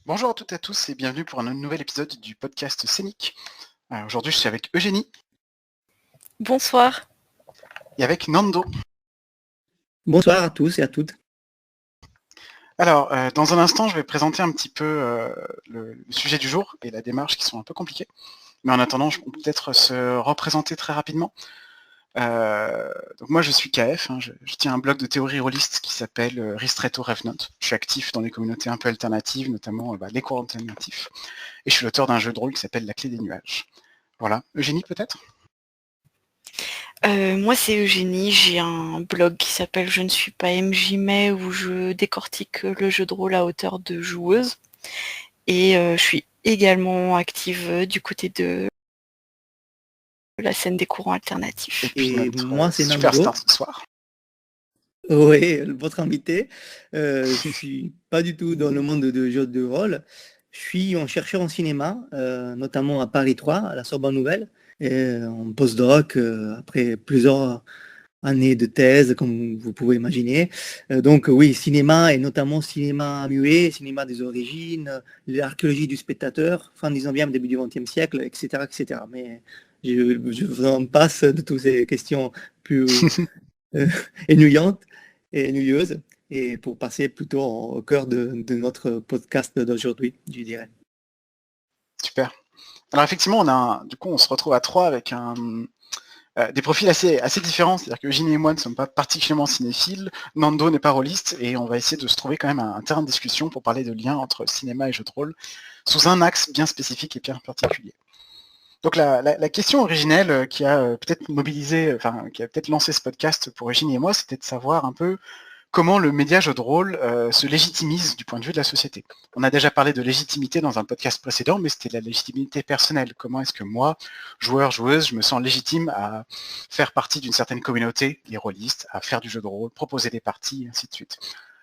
Bonjour à toutes et à tous et bienvenue pour un nouvel épisode du podcast Scénic. Aujourd'hui, je suis avec Eugénie Bonsoir. et avec Nando. Bonsoir à tous et à toutes. Alors, dans un instant, je vais présenter un petit peu le sujet du jour et la démarche qui sont un peu compliquées. Mais en attendant, je peux peut-être se représenter très rapidement. Donc moi, je suis KF, je tiens un blog de théorie rôliste qui s'appelle Ristretto Revenant. Je suis actif dans les communautés un peu alternatives, notamment les cours alternatifs. Et je suis l'auteur d'un jeu de rôle qui s'appelle La Clé des Nuages. Voilà. Eugénie, peut-être ? Moi, c'est Eugénie. J'ai un blog qui s'appelle Je ne suis pas MJ May où je décortique le jeu de rôle à hauteur de joueuse. Et je suis également active du côté de la scène des courants alternatifs. Et moi, c'est Nando. Superstar ce soir. Oui, votre invité. Je suis pas du tout dans le monde de jeux de rôle. Je suis un chercheur en cinéma, notamment à Paris 3, à la Sorbonne Nouvelle, et en postdoc, après plusieurs années de thèse, comme vous pouvez imaginer. Donc oui, cinéma, et notamment cinéma muet, cinéma des origines, l'archéologie du spectateur, fin 19e, début du 20e siècle, etc. etc. Mais je vous en passe de toutes ces questions plus ennuyantes et ennuyeuses, et pour passer plutôt au cœur de notre podcast d'aujourd'hui, je dirais. Super. Alors effectivement, on se retrouve à trois avec des profils assez différents. C'est-à-dire que Eugénie et moi ne sommes pas particulièrement cinéphiles, Nando n'est pas rôliste, et on va essayer de se trouver quand même un terrain de discussion pour parler de liens entre cinéma et jeu de rôle, sous un axe bien spécifique et bien particulier. Donc la question originelle qui a peut-être mobilisé, qui a peut-être lancé ce podcast pour Eugénie et moi, c'était de savoir un peu comment le média jeu de rôle se légitimise du point de vue de la société. On a déjà parlé de légitimité dans un podcast précédent, mais c'était la légitimité personnelle. Comment est-ce que moi, joueur, joueuse, je me sens légitime à faire partie d'une certaine communauté, les rôlistes, à faire du jeu de rôle, proposer des parties, et ainsi de suite.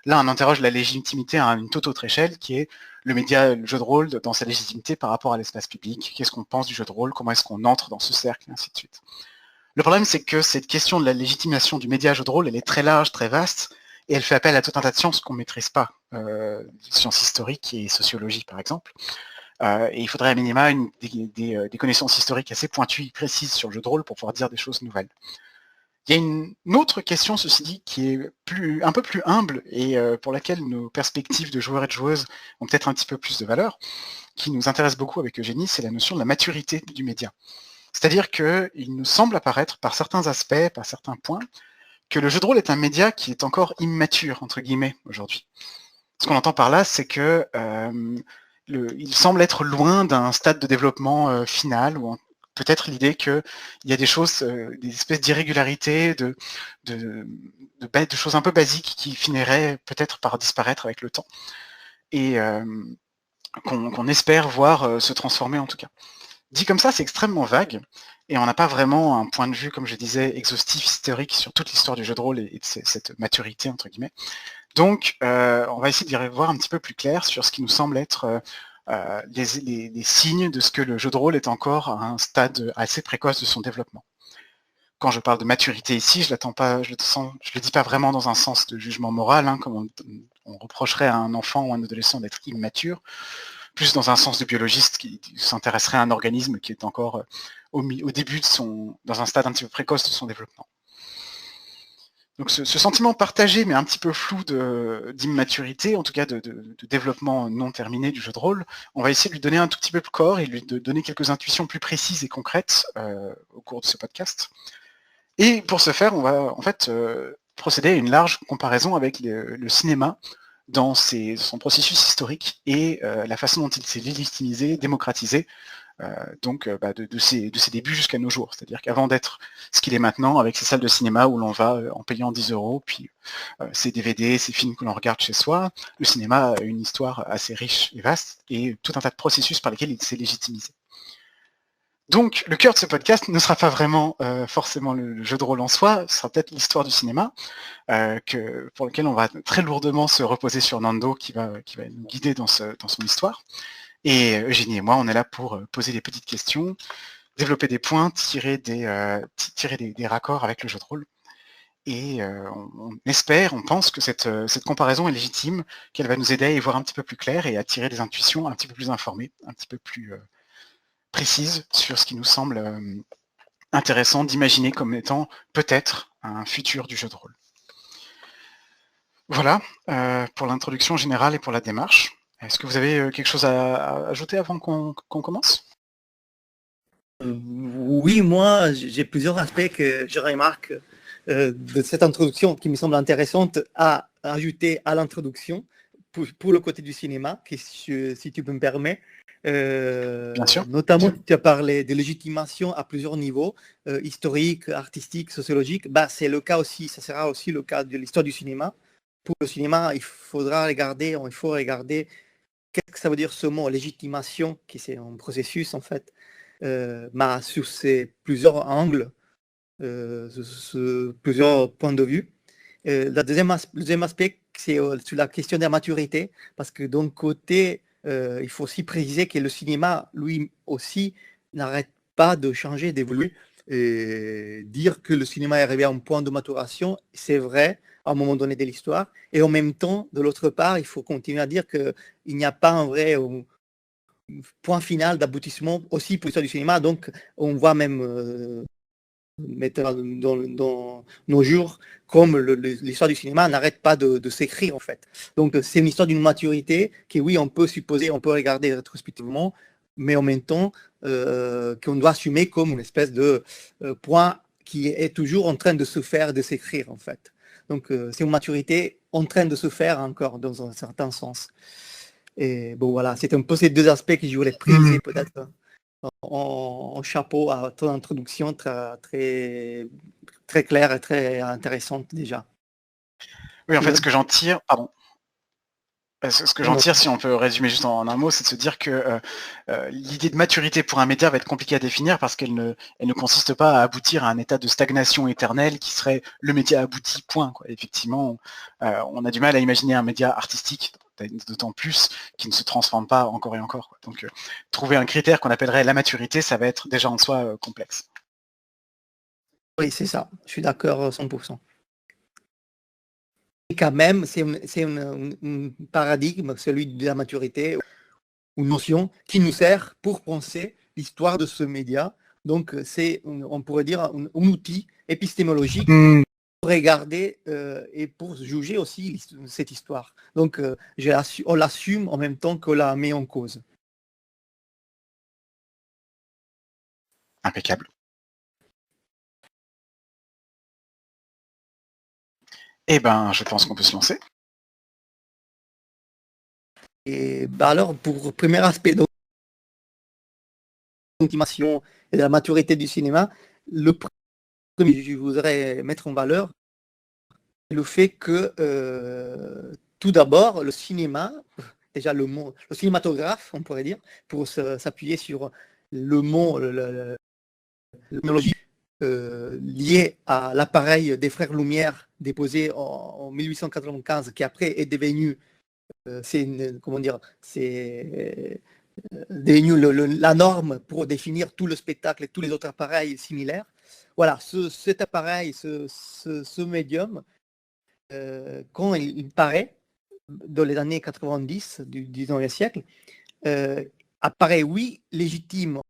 Là, on interroge la légitimité à une toute autre échelle, qui est le média, le jeu de rôle, dans sa légitimité par rapport à l'espace public. Qu'est-ce qu'on pense du jeu de rôle? Comment est-ce qu'on entre dans ce cercle, et ainsi de suite. Le problème, c'est que cette question de la légitimation du média jeu de rôle, elle est très large, très vaste, et elle fait appel à tout un tas de sciences qu'on ne maîtrise pas, sciences historiques et sociologie par exemple. Et il faudrait à minima des connaissances historiques assez pointues et précises sur le jeu de rôle pour pouvoir dire des choses nouvelles. Il y a une autre question, ceci dit, qui est un peu plus humble et pour laquelle nos perspectives de joueurs et de joueuses ont peut-être un petit peu plus de valeur, qui nous intéresse beaucoup avec Eugénie, c'est la notion de la maturité du média. C'est-à-dire qu'il nous semble apparaître par certains aspects, par certains points, que le jeu de rôle est un média qui est encore immature, entre guillemets, aujourd'hui. Ce qu'on entend par là, c'est que il semble être loin d'un stade de développement final, ou peut-être l'idée qu'il y a des choses, des espèces d'irrégularités, de choses un peu basiques qui finiraient peut-être par disparaître avec le temps, et qu'on espère voir se transformer en tout cas. Dit comme ça, c'est extrêmement vague, et on n'a pas vraiment un point de vue, comme je disais, exhaustif, historique sur toute l'histoire du jeu de rôle et de cette maturité, entre guillemets. Donc, on va essayer d'y voir un petit peu plus clair sur ce qui nous semble être les signes de ce que le jeu de rôle est encore à un stade assez précoce de son développement. Quand je parle de maturité ici, je le dis pas vraiment dans un sens de jugement moral, comme on reprocherait à un enfant ou à un adolescent d'être immature, plus dans un sens de biologiste qui s'intéresserait à un organisme qui est encore au début dans un stade un petit peu précoce de son développement. Donc ce sentiment partagé, mais un petit peu flou d'immaturité, en tout cas de développement non terminé du jeu de rôle, on va essayer de lui donner un tout petit peu de corps et de donner quelques intuitions plus précises et concrètes au cours de ce podcast. Et pour ce faire, on va en fait procéder à une large comparaison avec le cinéma dans son processus historique et la façon dont il s'est légitimisé, démocratisé, de ses débuts jusqu'à nos jours. C'est-à-dire qu'avant d'être ce qu'il est maintenant, avec ces salles de cinéma où l'on va en payant 10 €, puis ses DVD, ses films que l'on regarde chez soi, le cinéma a une histoire assez riche et vaste, et tout un tas de processus par lesquels il s'est légitimisé. Donc, le cœur de ce podcast ne sera pas vraiment forcément le jeu de rôle en soi, ce sera peut-être l'histoire du cinéma, pour lequel on va très lourdement se reposer sur Nando, qui va nous guider dans son histoire. Et Eugénie et moi, on est là pour poser des petites questions, développer des points, tirer des raccords avec le jeu de rôle. Et on espère, on pense que cette comparaison est légitime, qu'elle va nous aider à y voir un petit peu plus clair et à tirer des intuitions un petit peu plus informées, un petit peu plus précises sur ce qui nous semble intéressant d'imaginer comme étant peut-être un futur du jeu de rôle. Voilà pour l'introduction générale et pour la démarche. Est-ce que vous avez quelque chose à ajouter avant qu'on commence ? Oui, moi, j'ai plusieurs aspects que je remarque de cette introduction qui me semble intéressante à ajouter à l'introduction pour le côté du cinéma, si tu peux me permettre. Bien sûr. Notamment, tu as parlé de légitimation à plusieurs niveaux, historique, artistique, sociologique. Bah, c'est le cas aussi, ça sera aussi le cas de l'histoire du cinéma. Pour le cinéma, il faut regarder qu'est-ce que ça veut dire ce mot, légitimation, qui c'est un processus en fait, sur ces plusieurs angles, plusieurs points de vue. Le deuxième aspect, c'est sur la question de la maturité, parce que d'un côté, il faut aussi préciser que le cinéma, lui aussi, n'arrête pas de changer, d'évoluer. Et dire que le cinéma est arrivé à un point de maturation, c'est vrai à un moment donné de l'histoire. Et en même temps, de l'autre part, il faut continuer à dire qu'il n'y a pas un vrai point final d'aboutissement aussi pour l'histoire du cinéma. Donc, on voit même dans nos jours comme l'histoire du cinéma n'arrête pas de s'écrire en fait. Donc, c'est une histoire d'une maturité qui, oui, on peut supposer, on peut regarder rétrospectivement, mais en même temps, qu'on doit assumer comme une espèce de point qui est toujours en train de se faire, de s'écrire en fait. Donc, c'est une maturité en train de se faire encore dans un certain sens. Et bon, voilà, c'est un peu ces deux aspects que je voulais préciser peut-être en chapeau à ton introduction très, très claire et très intéressante déjà. Oui, en fait, ce que j'en tire, pardon. Ce que j'en tire, si on peut résumer juste en un mot, c'est de se dire que l'idée de maturité pour un média va être compliquée à définir parce qu'elle ne consiste pas à aboutir à un état de stagnation éternelle qui serait le média abouti, point, quoi. Effectivement, on a du mal à imaginer un média artistique, d'autant plus qui ne se transforme pas encore et encore, quoi. Donc, trouver un critère qu'on appellerait la maturité, ça va être déjà en soi complexe. Oui, c'est ça, je suis d'accord 100%. Et quand même, c'est un paradigme, celui de la maturité, une notion qui nous sert pour penser l'histoire de ce média. Donc, c'est, on pourrait dire, un outil épistémologique pour regarder et pour juger aussi cette histoire. Donc, on l'assume en même temps qu'on la met en cause. Impeccable. Eh ben, je pense qu'on peut se lancer. Et bah alors, pour le premier aspect de l'estimation et de la maturité du cinéma, le premier que je voudrais mettre en valeur, c'est le fait que, tout d'abord, le cinéma, déjà le cinématographe, on pourrait dire, pour s'appuyer sur le mot, la technologie liée à l'appareil des frères Lumière déposé en 1895, qui après est devenu c'est devenu la norme pour définir tout le spectacle et tous les autres appareils similaires. Voilà, cet appareil, ce médium, quand il paraît dans les années 90 du 19e siècle, apparaît, oui, légitime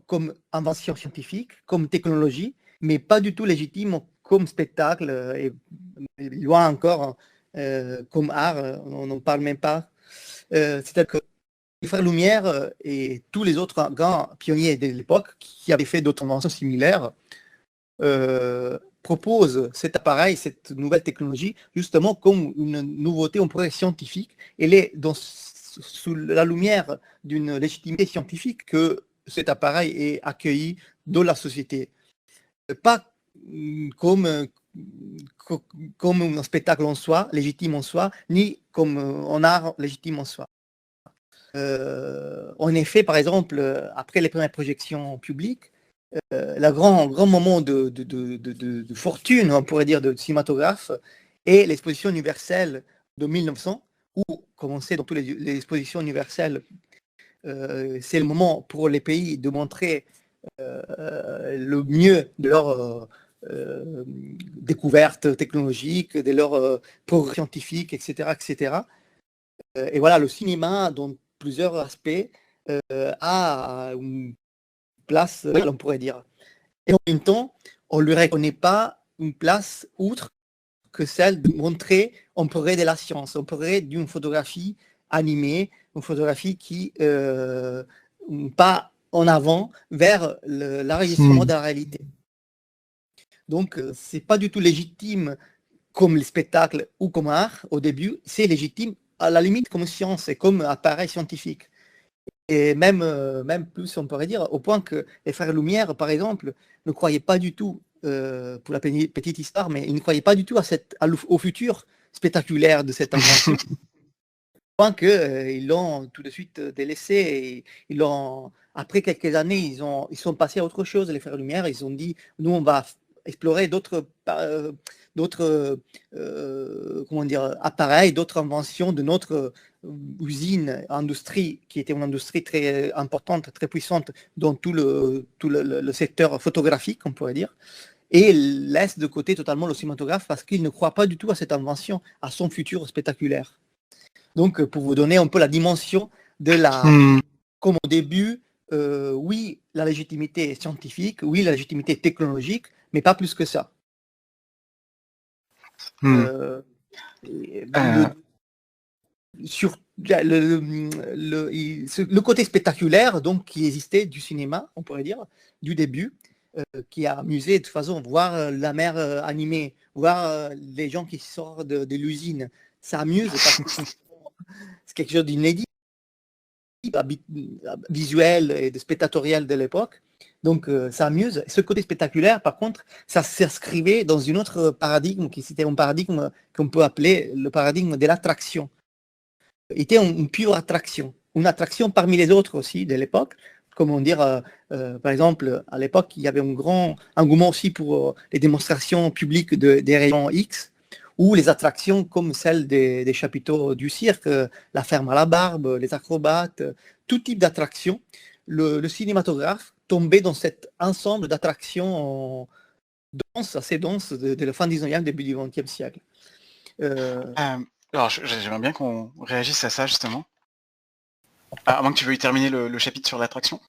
comme invention scientifique, comme technologie, mais pas du tout légitime comme spectacle, et loin encore comme art, on n'en parle même pas. C'est-à-dire que les frères Lumière et tous les autres grands pionniers de l'époque qui avaient fait d'autres inventions similaires proposent cet appareil, cette nouvelle technologie, justement comme une nouveauté, on pourrait scientifique. Elle est sous la lumière d'une légitimité scientifique que cet appareil est accueilli dans la société. Pas comme un spectacle en soi, légitime en soi, ni comme un art légitime en soi. En effet, par exemple, après les premières projections publiques, le grand moment de fortune, on pourrait dire, de cinématographe, est l'exposition universelle de 1900, où, comme on sait dans toutes les expositions universelles, c'est le moment pour les pays de montrer le mieux de découvertes technologiques, de leur progrès scientifique, etc., etc. Et voilà, le cinéma, dans plusieurs aspects, a une place, on pourrait dire. Et en même temps, on ne lui reconnaît pas une place outre que celle de montrer un progrès de la science, un progrès d'une photographie animée, une photographie qui pas en avant vers l'enregistrement de la réalité. Donc, c'est pas du tout légitime comme le spectacle ou comme art au début, c'est légitime à la limite comme science et comme appareil scientifique. Et même plus, on pourrait dire, au point que les frères Lumière, par exemple, ne croyaient pas du tout, pour la petite histoire, mais ils ne croyaient pas du tout au futur spectaculaire de cette invention, au point qu'ils l'ont tout de suite délaissé. Et après quelques années, ils sont passés à autre chose, les frères Lumière. Ils ont dit, nous, on va explorer d'autres comment dire, appareils, d'autres inventions de notre usine, industrie, qui était une industrie très importante, très puissante dans tout le secteur photographique, on pourrait dire, et laisse de côté totalement le cinématographe parce qu'il ne croit pas du tout à cette invention, à son futur spectaculaire. Donc, pour vous donner un peu la dimension de comme au début, oui, la légitimité scientifique, oui, la légitimité technologique, mais pas plus que ça. Sur le côté spectaculaire donc qui existait du cinéma, on pourrait dire, du début, qui a amusé de toute façon, voir la mer animée, voir les gens qui sortent de l'usine, ça amuse parce que c'est quelque chose d'inédit, visuel et de spectatoriel de l'époque. Donc, ça amuse. Ce côté spectaculaire, par contre, ça s'inscrivait dans une autre paradigme, qui c'était un paradigme qu'on peut appeler le paradigme de l'attraction. Était une pure attraction, une attraction parmi les autres aussi de l'époque. Comment dire, par exemple, à l'époque, il y avait un grand engouement aussi pour les démonstrations publiques des rayons X, ou les attractions comme celles des chapiteaux du cirque, la ferme à la barbe, les acrobates, tout type d'attractions. Le cinématographe tombait dans cet ensemble d'attractions assez denses de la fin 19e, début du 20e siècle. Alors, j'aimerais bien qu'on réagisse à ça, justement. À moins que tu veuilles terminer le chapitre sur l'attraction.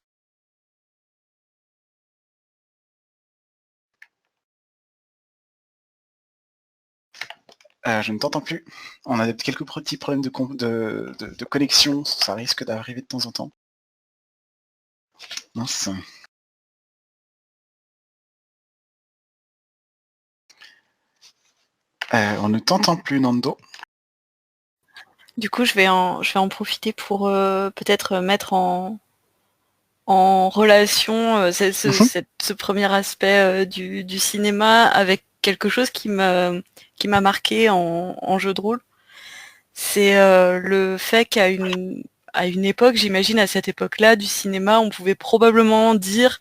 Je ne t'entends plus. On a quelques petits problèmes de connexion, ça risque d'arriver de temps en temps. Mince. On ne t'entend plus, Nando. Du coup, je vais en profiter pour peut-être mettre en relation ce premier aspect du cinéma avec quelque chose qui m'a marqué en jeu de rôle. C'est le fait qu'à une époque, j'imagine à cette époque-là du cinéma, on pouvait probablement dire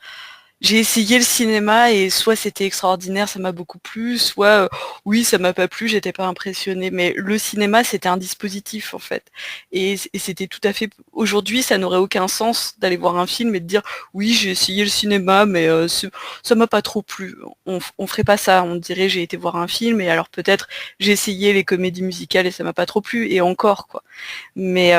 j'ai essayé le cinéma et soit c'était extraordinaire, ça m'a beaucoup plu, soit oui, ça m'a pas plu, j'étais pas impressionnée. Mais le cinéma, c'était un dispositif en fait. Et c'était tout à fait... Aujourd'hui, ça n'aurait aucun sens d'aller voir un film et de dire oui, j'ai essayé le cinéma, mais ça m'a pas trop plu. On ferait pas ça, on dirait j'ai été voir un film et alors peut-être j'ai essayé les comédies musicales et ça m'a pas trop plu, et encore quoi. Mais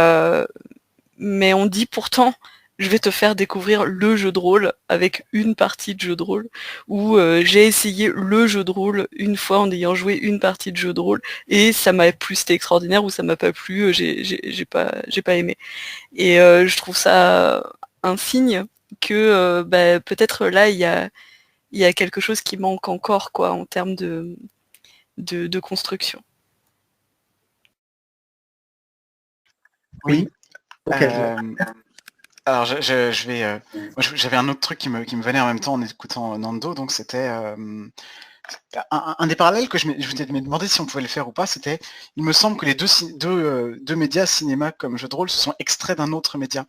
on dit pourtant je vais te faire découvrir le jeu de rôle avec une partie de jeu de rôle, où j'ai essayé le jeu de rôle une fois en ayant joué une partie de jeu de rôle et ça m'a plu, c'était extraordinaire, ou ça m'a pas plu, j'ai pas aimé. Et je trouve ça un signe que peut-être là il y a quelque chose qui manque encore quoi en termes de construction. Oui. Alors je vais. J'avais un autre truc qui me venait en même temps en écoutant Nando, donc c'était un des parallèles que je m'étais demandé si on pouvait le faire ou pas. C'était, il me semble que les deux médias, cinéma comme jeu de rôle, se sont extraits d'un autre média,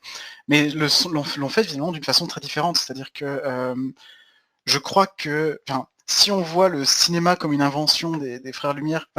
mais l'ont fait évidemment d'une façon très différente. C'est-à-dire que je crois que, enfin, si on voit le cinéma comme une invention des frères Lumière,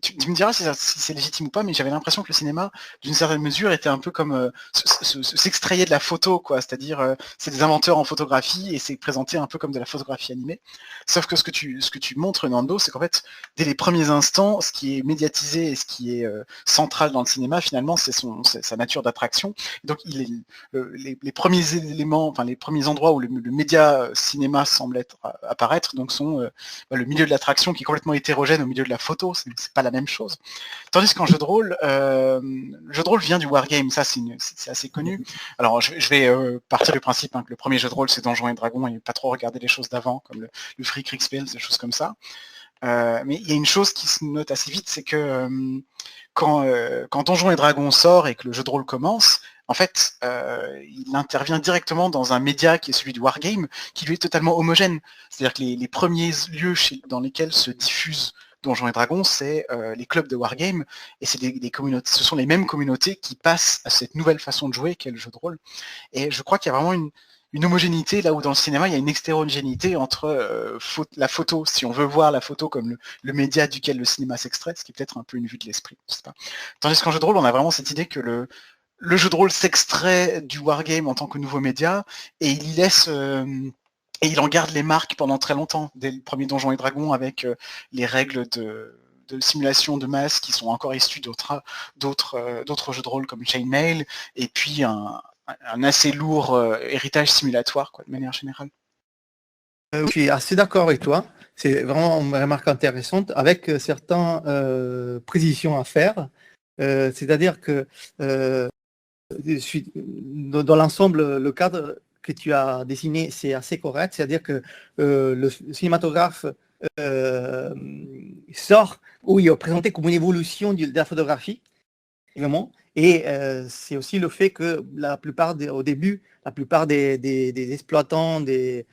tu me diras si c'est légitime ou pas, mais j'avais l'impression que le cinéma, d'une certaine mesure, était un peu comme s'extrayait de la photo, quoi. C'est-à-dire, c'est des inventeurs en photographie et c'est présenté un peu comme de la photographie animée. Sauf que ce que tu montres, Nando, c'est qu'en fait, dès les premiers instants, ce qui est médiatisé et ce qui est central dans le cinéma, finalement, c'est sa nature d'attraction. Donc, les premiers éléments, enfin les premiers endroits où le média cinéma semble apparaître, donc sont le milieu de l'attraction qui est complètement hétérogène au milieu de la photo, c'est pas la même chose. Tandis qu'en jeu de rôle, le jeu de rôle vient du wargame, ça c'est assez connu. Alors je vais partir du principe que le premier jeu de rôle c'est Donjons et Dragons et pas trop regarder les choses d'avant, comme le Free Kriegspiel, des choses comme ça. Mais il y a une chose qui se note assez vite, c'est que quand Donjons et Dragons sort et que le jeu de rôle commence, en fait, il intervient directement dans un média qui est celui du wargame, qui lui est totalement homogène. C'est-à-dire que les premiers lieux dans lesquels se diffusent Donjons et Dragons, c'est les clubs de wargame, et c'est des communautés, ce sont les mêmes communautés qui passent à cette nouvelle façon de jouer qu'est le jeu de rôle. Et je crois qu'il y a vraiment une homogénéité, là où dans le cinéma, il y a une hétérogénéité entre la photo, si on veut voir la photo comme le média duquel le cinéma s'extrait, ce qui est peut-être un peu une vue de l'esprit, je sais pas. Tandis qu'en jeu de rôle, on a vraiment cette idée que le jeu de rôle s'extrait du wargame en tant que nouveau média, et il y laisse... et il en garde les marques pendant très longtemps, dès le premier Donjons et Dragons, avec les règles de simulation de masse qui sont encore issues d'autres jeux de rôle comme Chainmail, et puis un assez lourd héritage simulatoire, quoi, de manière générale. Je suis assez d'accord avec toi. C'est vraiment une remarque intéressante avec certaines précisions à faire. C'est-à-dire que dans l'ensemble, le cadre que tu as dessiné, c'est assez correct. C'est-à-dire que le cinématographe sort où il est présenté comme une évolution de la photographie, évidemment. Et c'est aussi le fait que au début, la plupart des exploitants, des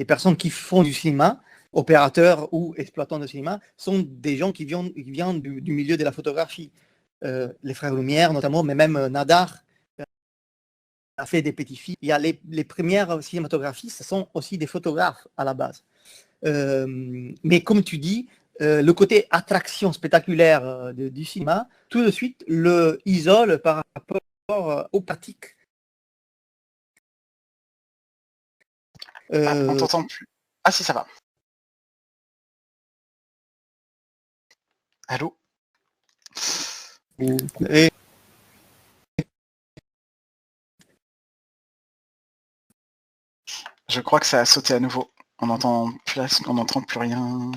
personnes qui font du cinéma, opérateurs ou exploitants de cinéma, sont des gens qui viennent du milieu de la photographie. Les frères Lumière notamment, mais même Nadar a fait des petits films. Il y a les premières cinématographies, ce sont aussi des photographes à la base. Mais comme tu dis, le côté attraction spectaculaire du cinéma, tout de suite le isole par rapport aux pratiques. On t'entend plus. Ah si, ça va. Allô? Et je crois que ça a sauté à nouveau. On n'entend plus rien.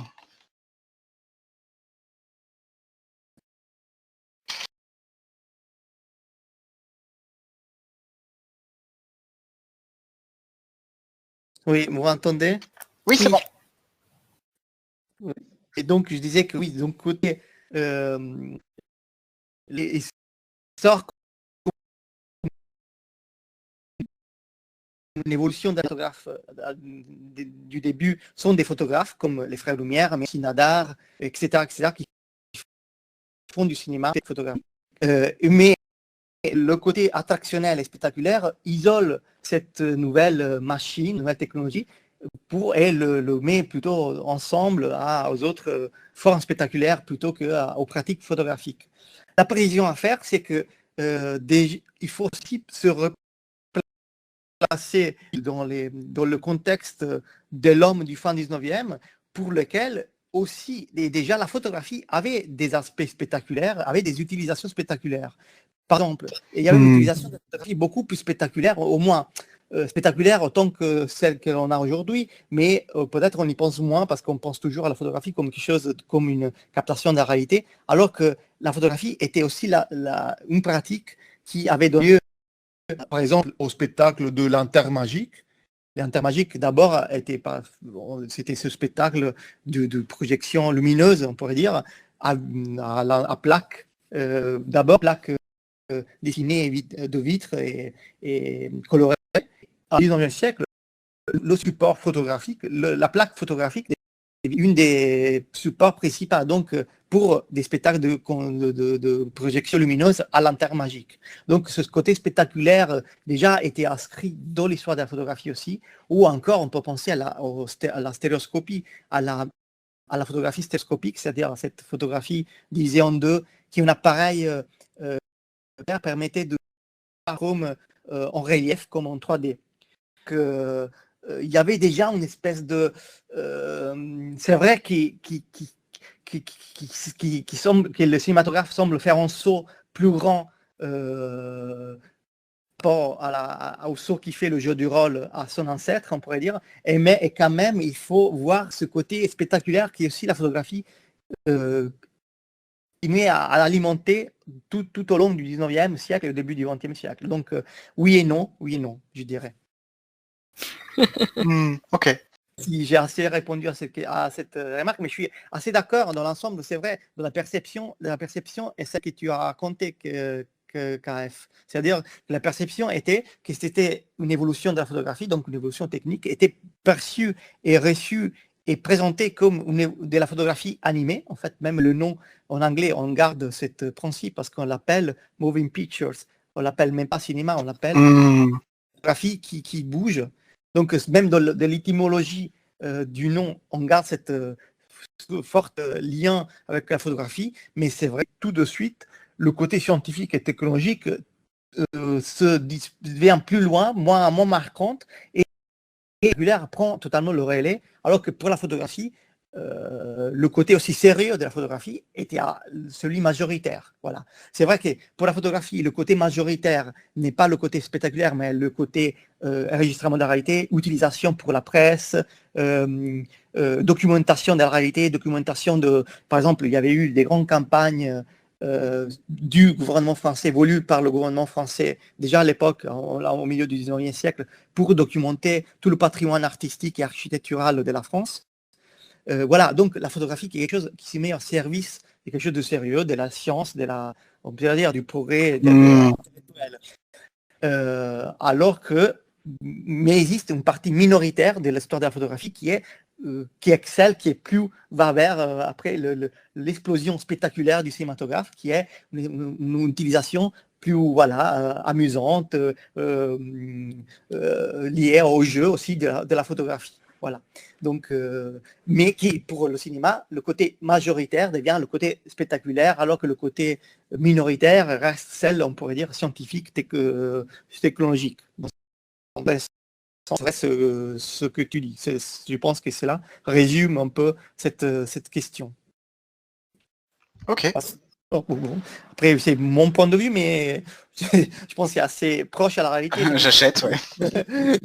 oui, vous m'entendez? Oui, c'est bon. Et donc, je disais que oui, donc côté les sorts l'évolution des photographes du début sont des photographes comme les frères Lumière, mais aussi Nadar, etc., qui font du cinéma photographique. Mais le côté attractionnel et spectaculaire isole cette nouvelle machine, nouvelle technologie, et le met plutôt ensemble aux autres formes spectaculaires plutôt qu'aux pratiques photographiques. La précision à faire, c'est que il faut aussi se replacer dans le contexte de l'homme du fin 19e, pour lequel aussi, déjà la photographie avait des aspects spectaculaires, avait des utilisations spectaculaires. Par exemple, il y avait une utilisation de photographie beaucoup plus spectaculaire, au moins spectaculaire autant que celle que l'on a aujourd'hui, mais peut-être on y pense moins parce qu'on pense toujours à la photographie comme quelque chose, comme une captation de la réalité, alors que la photographie était aussi une pratique qui avait donné lieu, par exemple, au spectacle de l'Intermagique. L'Intermagique, d'abord, c'était ce spectacle de projection lumineuse, on pourrait dire, à plaque. D'abord, plaque dessinée de vitres et colorée. Au XIXe siècle, le support photographique, la plaque photographique est une des supports principaux. Donc, pour des spectacles de projection lumineuse à lanterne magique. Donc ce côté spectaculaire déjà était inscrit dans l'histoire de la photographie aussi, ou encore on peut penser à la stéréoscopie, à la photographie stéréoscopique, c'est-à-dire à cette photographie divisée en deux, qui est un appareil permettait de voir Rome en relief comme en 3D. Il y avait déjà une espèce de... c'est vrai que le cinématographe semble faire un saut plus grand au saut qui fait le jeu du rôle à son ancêtre, on pourrait dire, et quand même, il faut voir ce côté spectaculaire qui est aussi la photographie continuer à alimenter tout au long du 19e siècle et au début du 20e siècle. Donc, oui et non, je dirais. Ok. Si j'ai assez répondu à cette remarque, mais je suis assez d'accord dans l'ensemble, c'est vrai, de la perception et celle que tu as raconté, KF. C'est-à-dire que la perception était que c'était une évolution de la photographie, donc une évolution technique, était perçue et reçue et présentée comme de la photographie animée. En fait, même le nom en anglais, on garde ce principe parce qu'on l'appelle moving pictures. On l'appelle même pas cinéma, on l'appelle photographie qui bouge. Donc, même de l'étymologie du nom, on garde cette fort lien avec la photographie, mais c'est vrai que tout de suite, le côté scientifique et technologique devient plus loin, moins marquante, et spectaculaire prend totalement le relais, alors que pour la photographie, le côté aussi sérieux de la photographie était celui majoritaire. Voilà. C'est vrai que pour la photographie, le côté majoritaire n'est pas le côté spectaculaire, mais le côté enregistrement de la réalité, utilisation pour la presse, documentation de la réalité, documentation de... Par exemple, il y avait eu des grandes campagnes du gouvernement français, voulues par le gouvernement français, déjà à l'époque, au milieu du 19e siècle, pour documenter tout le patrimoine artistique et architectural de la France. Voilà, donc la photographie qui est quelque chose qui se met en service de quelque chose de sérieux, de la science, on peut dire du progrès intellectuel. Alors que, mais existe une partie minoritaire de l'histoire de la photographie qui excelle, va vers après l'explosion spectaculaire du cinématographe, qui est une utilisation plus amusante, liée au jeu aussi de la photographie. Voilà. Donc, mais qui, pour le cinéma, le côté majoritaire devient le côté spectaculaire, alors que le côté minoritaire reste celle, on pourrait dire, scientifique, technologique. Donc, c'est vrai ce que tu dis. Je pense que cela résume un peu cette question. Ok. Après, c'est mon point de vue, mais je pense que c'est assez proche à la réalité. J'achète, ouais.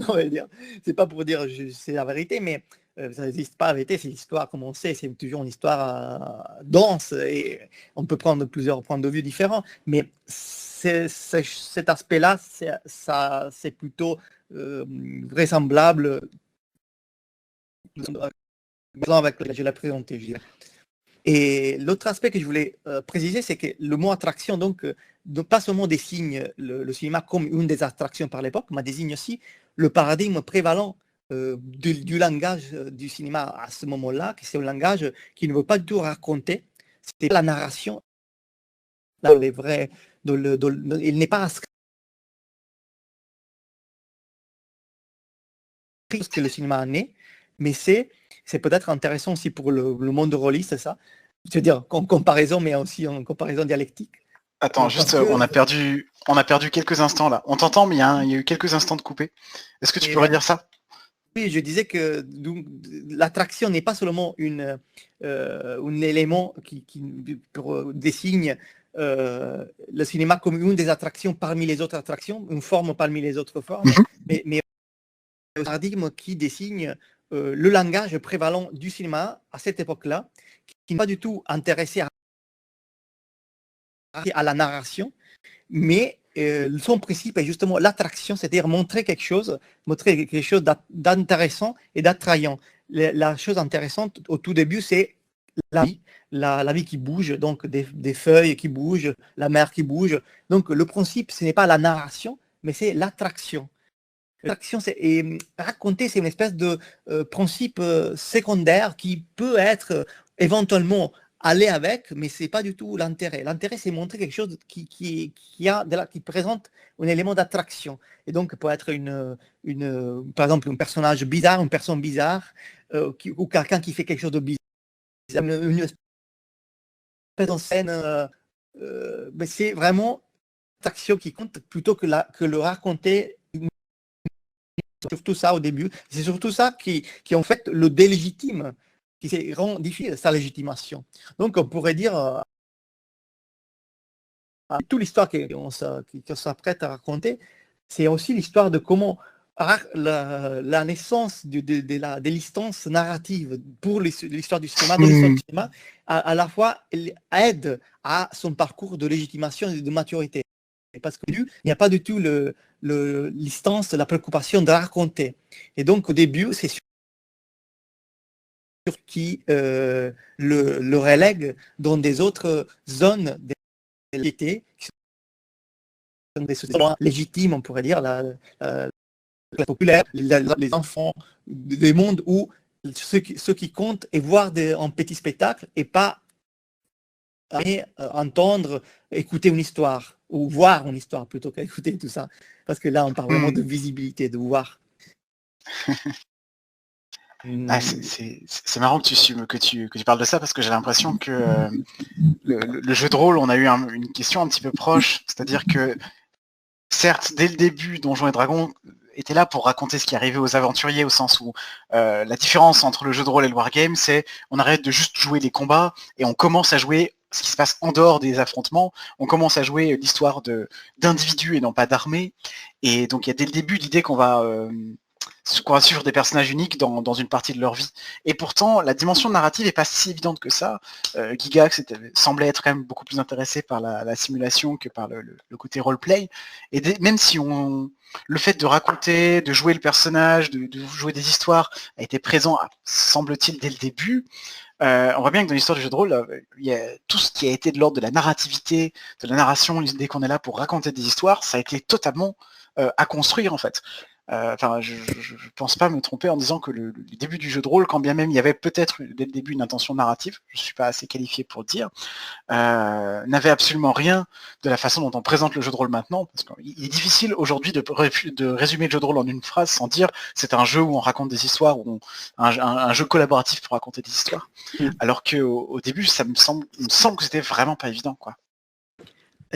On va dire. C'est pas pour dire c'est la vérité, mais ça n'existe pas la vérité, c'est l'histoire comme on sait, c'est toujours une histoire dense et on peut prendre plusieurs points de vue différents, mais cet aspect-là, c'est plutôt vraisemblable avec lequel je l'ai présenté, je dirais. Et l'autre aspect que je voulais préciser, c'est que le mot attraction, donc pas seulement désigne le cinéma comme une des attractions par l'époque, mais désigne aussi le paradigme prévalent du langage du cinéma à ce moment-là, que c'est un langage qui ne veut pas du tout raconter, c'est la narration. Là, il n'est pas inscrit ce que le cinéma en est, mais c'est peut-être intéressant aussi pour le monde rôliste, c'est ça. C'est-à-dire en comparaison, mais aussi en comparaison dialectique. Attends, juste, on a perdu quelques instants là. On t'entend, mais il y a eu quelques instants de coupé. Est-ce que tu pourrais dire ça? Oui, je disais que l'attraction n'est pas seulement un élément qui désigne le cinéma comme une des attractions parmi les autres attractions, une forme parmi les autres formes, mais un paradigme qui désigne le langage prévalent du cinéma à cette époque-là, qui n'est pas du tout intéressé à la narration, mais son principe est justement l'attraction, c'est-à-dire montrer quelque chose d'intéressant et d'attrayant. La chose intéressante au tout début, c'est la vie qui bouge, donc des feuilles qui bougent, la mer qui bouge. Donc le principe, ce n'est pas la narration, mais c'est l'attraction. L'attraction, raconter, c'est une espèce de principe secondaire qui peut être éventuellement aller avec, mais c'est pas du tout l'intérêt. L'intérêt, c'est montrer quelque chose qui présente un élément d'attraction. Et donc, peut être par exemple, un personnage bizarre, une personne bizarre, ou quelqu'un qui fait quelque chose de bizarre, une espèce en scène. Mais c'est vraiment l'attraction qui compte plutôt que le raconter. Surtout ça au début. C'est surtout ça qui en fait le délégitime, qui rend difficile sa légitimation. Donc, on pourrait dire toute l'histoire qu'on s'apprête à raconter, c'est aussi l'histoire de comment la naissance de l'instance narrative pour l'histoire du cinéma, dans l'histoire du cinéma, à la fois elle aide à son parcours de légitimation et de maturité. Parce que il n'y a pas du tout l'instance, la préoccupation de raconter. Et donc au début, c'est sûr qui le relègue dans des autres zones de l'égalité, qui sont des sociétés légitimes, on pourrait dire, la populaire, les enfants, des mondes où ce qui compte est voir en petit spectacle et pas entendre, écouter une histoire, ou voir une histoire plutôt qu'écouter tout ça. Parce que là, on parle vraiment de visibilité, de voir. C'est marrant que tu parles de ça, parce que j'ai l'impression que le jeu de rôle, on a eu une question un petit peu proche, c'est-à-dire que certes, dès le début, Donjons et Dragons était là pour raconter ce qui arrivait aux aventuriers, au sens où la différence entre le jeu de rôle et le wargame, c'est on arrête de juste jouer les combats et on commence à jouer ce qui se passe en dehors des affrontements, on commence à jouer l'histoire d'individus et non pas d'armées, et donc il y a dès le début l'idée qu'on va suivre des personnages uniques dans une partie de leur vie. Et pourtant, la dimension narrative n'est pas si évidente que ça. Gigax semblait être quand même beaucoup plus intéressé par la simulation que par le côté roleplay. Et même si le fait de raconter, de jouer le personnage, de jouer des histoires a été présent, semble-t-il, dès le début, on voit bien que dans l'histoire du jeu de rôle, il y a tout ce qui a été de l'ordre de la narrativité, de la narration, l'idée qu'on est là pour raconter des histoires, ça a été totalement à construire en fait. Enfin, je pense pas me tromper en disant que le début du jeu de rôle, quand bien même il y avait peut-être dès le début une intention narrative, je suis pas assez qualifié pour le dire, n'avait absolument rien de la façon dont on présente le jeu de rôle maintenant, parce qu'il est difficile aujourd'hui de résumer le jeu de rôle en une phrase sans dire c'est un jeu où on raconte des histoires, ou un jeu collaboratif pour raconter des histoires, alors qu'au début il me semble que c'était vraiment pas évident, quoi.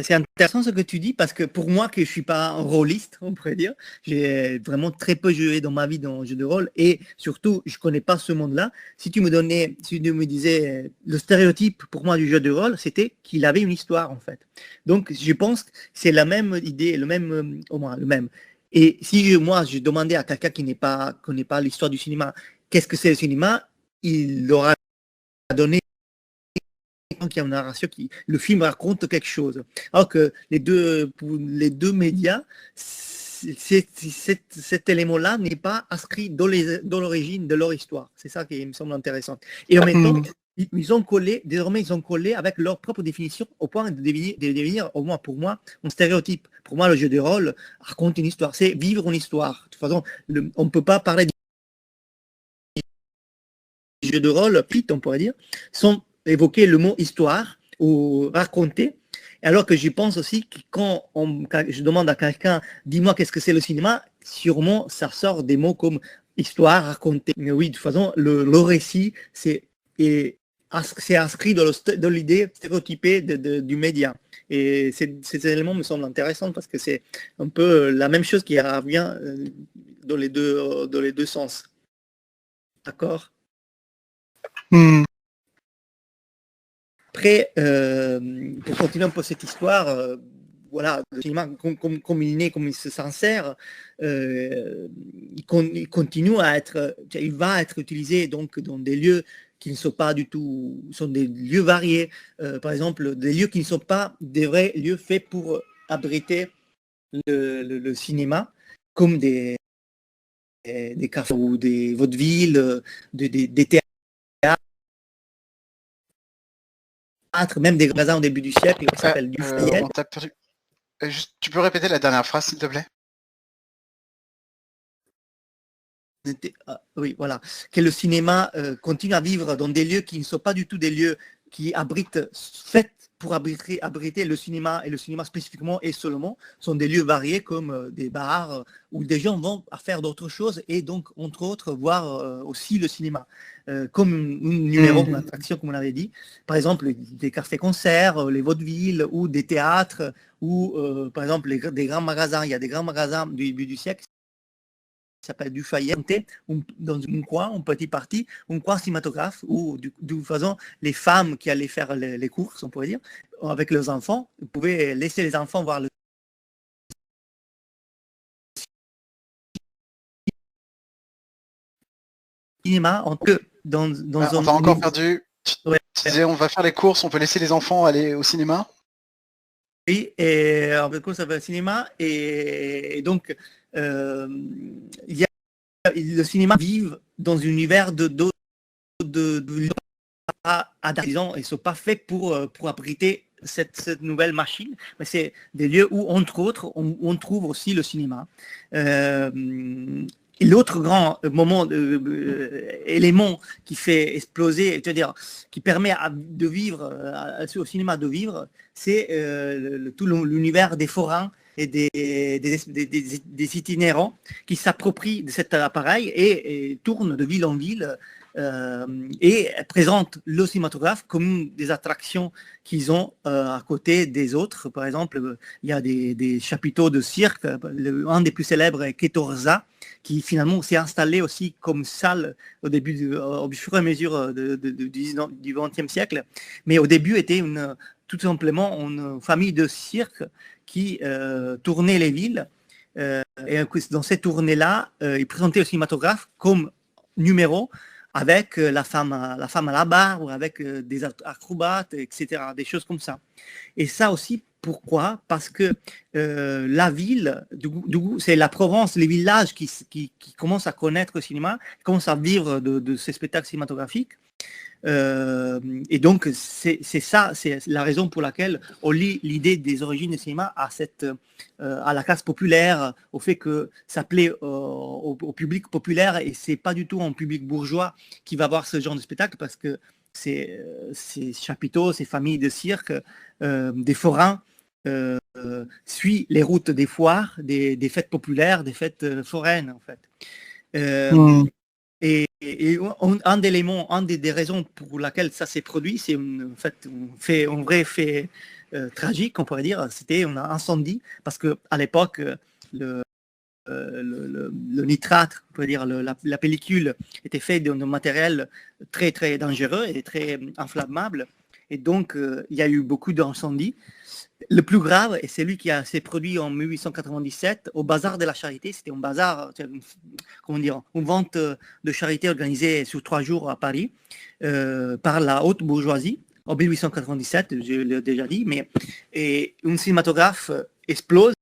C'est intéressant ce que tu dis, parce que pour moi, que je ne suis pas un rôliste, on pourrait dire, j'ai vraiment très peu joué dans ma vie dans le jeu de rôle, et surtout, je ne connais pas ce monde-là. Si tu me disais, le stéréotype pour moi du jeu de rôle, c'était qu'il avait une histoire, en fait. Donc, je pense que c'est la même idée, au moins le même. Et si moi, je demandais à quelqu'un qui ne connaît pas l'histoire du cinéma, qu'est-ce que c'est le cinéma, il aura donné qu'il y a une narration le film raconte quelque chose. Alors que pour les deux médias, cet élément-là n'est pas inscrit dans l'origine de leur histoire. C'est ça qui me semble intéressant. Et en même temps, désormais, ils ont collé avec leur propre définition au point de devenir, au moins pour moi, un stéréotype. Pour moi, le jeu de rôle raconte une histoire. C'est vivre une histoire. De toute façon, on ne peut pas parler du jeu de rôle, on pourrait dire, sans évoquer le mot histoire ou raconter, alors que je pense aussi que quand je demande à quelqu'un, dis-moi qu'est-ce que c'est le cinéma, sûrement ça sort des mots comme histoire, raconter. Mais oui, de toute façon, le récit, c'est inscrit dans l'idée stéréotypée du média. Et ces éléments me semblent intéressants, parce que c'est un peu la même chose qui revient dans les deux sens. D'accord? Après, pour continuer un peu cette histoire, voilà, le cinéma, comme il naît, comme il se s'insère, il continue à être, il va être utilisé donc dans des lieux qui ne sont pas du tout, sont des lieux variés. Par exemple, des lieux qui ne sont pas des vrais lieux faits pour abriter le cinéma, comme des cafés ou des vaudevilles, des théâtres, même des magasins au début du siècle qui s'appellent du Fayette. Tu peux répéter la dernière phrase, s'il te plaît? Oui, voilà. Que le cinéma continue à vivre dans des lieux qui ne sont pas du tout des lieux qui abritent, faites pour abriter le cinéma, et le cinéma spécifiquement et seulement, sont des lieux variés comme des bars où des gens vont à faire d'autres choses et donc, entre autres, voir aussi le cinéma. Comme un numéro, une attraction, comme on avait dit. Par exemple, des cafés-concerts, les vaudevilles ou des théâtres ou, par exemple, des grands magasins. Il y a des grands magasins du début du siècle qui s'appelle du Fayet, dans un coin, un petit parti, un coin cinématographe où, de toute façon, les femmes qui allaient faire les courses, on pourrait dire, avec leurs enfants, vous pouvez laisser les enfants voir le cinéma dans On un... t'a encore perdu. Ouais. Tu disais, on va faire les courses, on peut laisser les enfants aller au cinéma. Oui, et en fait, ça va au cinéma, et donc, le cinéma vive dans un univers de disons, ils ne sont pas faits pour abriter cette nouvelle machine, mais c'est des lieux où, entre autres, on trouve aussi le cinéma. Et l'autre grand élément qui fait exploser, c'est-à-dire qui permet de vivre, au cinéma de vivre, c'est tout l'univers des forains et des itinérants qui s'approprient de cet appareil et tournent de ville en ville et présentent le cinématographe comme des attractions qu'ils ont à côté des autres. Par exemple, il y a des chapiteaux de cirque. Un des plus célèbres est Ketorza, qui finalement s'est installé aussi comme salle au fur et à mesure du XXe siècle. Mais au début, était tout simplement une famille de cirque qui tournait les villes. Et dans ces tournées-là, ils présentaient le cinématographe comme numéro avec la femme à la barre ou avec des acrobates, etc., des choses comme ça. Et ça aussi, pourquoi? Parce que la ville, c'est la Provence, les villages qui commencent à connaître le cinéma, commencent à vivre de ces spectacles cinématographiques. Et donc, c'est ça, c'est la raison pour laquelle on lit l'idée des origines du cinéma à la classe populaire, au fait que ça plaît au public populaire, et c'est pas du tout un public bourgeois qui va voir ce genre de spectacle, parce que ces chapiteaux, ces familles de cirque, des forains, suivent les routes des foires, des fêtes populaires, des fêtes foraines, en fait. Et un des raisons pour laquelle ça s'est produit, c'est un vrai fait tragique, on pourrait dire. C'était un incendie, parce qu'à l'époque, le nitrate, on pourrait dire, la pellicule était faite d'un matériel très très dangereux et très inflammable. Et donc, il y a eu beaucoup d'incendies. Le plus grave, et c'est lui qui s'est produit en 1897 au Bazar de la Charité. C'était un bazar, comment dire, une vente de charité organisée sur 3 jours à Paris par la haute bourgeoisie en 1897, je l'ai déjà dit. Et un cinématographe explose,